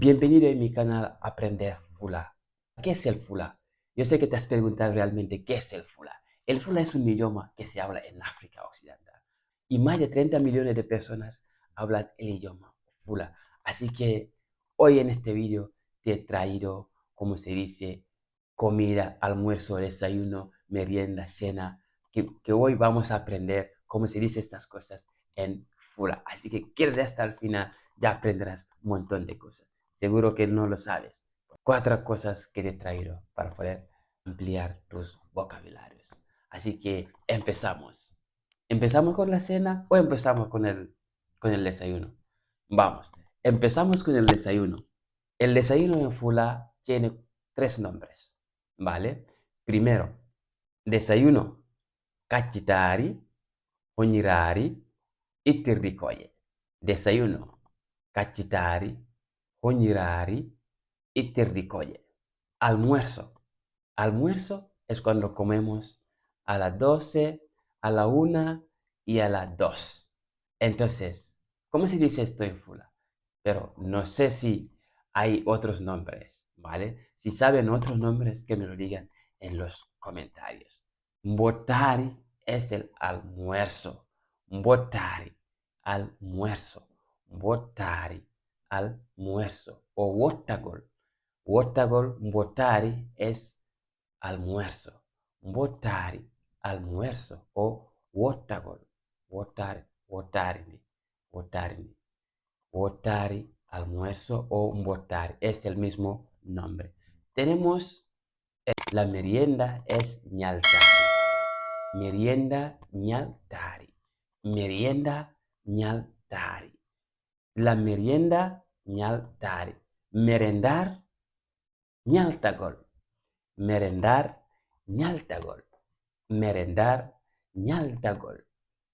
Bienvenido en mi canal Aprender Fula. ¿Qué es el Fula? Yo sé que te has preguntado realmente qué es el Fula. El Fula es un idioma que se habla en África Occidental y más de 30 millones de personas hablan el idioma Fula. Así que hoy en este vídeo te he traído, como se dice, comida, almuerzo, desayuno, merienda, cena, que hoy vamos a aprender cómo se dice estas cosas en Fula. Así que quédate hasta el final, ya aprenderás un montón de cosas. Seguro que no lo sabes. Cuatro cosas que te he traído para poder ampliar tus vocabularios. Así que empezamos. ¿Empezamos con la cena o empezamos con el desayuno? Vamos, empezamos con el desayuno. El desayuno en Fula tiene tres nombres, ¿vale? Primero, desayuno cachitari, hoñirari y tirricoye. Desayuno cachitari, hoñirari y tirricoye. Almuerzo. Almuerzo es cuando comemos a las 12, a la 1 y a las 2. Entonces, ¿cómo se dice esto en Fula? Pero no sé si hay otros nombres, ¿vale? Si saben otros nombres, que me lo digan en los comentarios. Mbotari es el almuerzo. Mbotari, almuerzo. Mbotari, almuerzo. O wotagol. Wotagol, mbotari es almuerzo. Mbotari, almuerzo. O wotagol. Wotari, wotari, wotari. Wotari, almuerzo o mbotari. Es el mismo nombre. Tenemos la merienda es ñaltari. Merienda ñaltari. Merienda ñaltari. La merienda ñaltari. Merendar ñaltagol. Merendar ñaltagol. Merendar ñaltagol.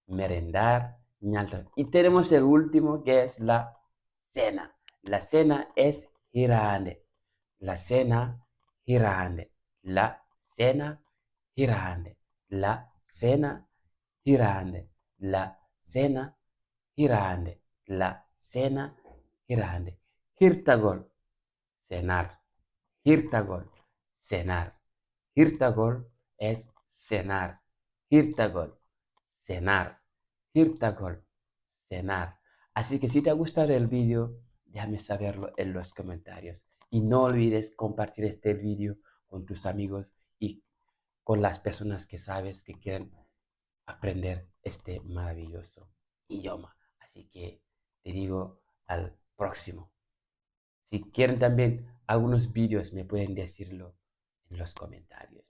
Merendar ñaltagol. Y tenemos el último que es la cena. La cena es hirande. La cena hirande. La cena hirande. La cena hirande. La cena hirande. La cena hirande. Hirtagol, cenar. Hirtagol, cenar. Hirtagol es cenar. Hirtagol, cenar. Hirtagol, cenar. Así que si te ha gustado el vídeo, déjame saberlo en los comentarios. Y no olvides compartir este vídeo con tus amigos y con las personas que sabes que quieren aprender este maravilloso idioma. Así que te digo al próximo. Si quieren también algunos vídeos, me pueden decirlo en los comentarios.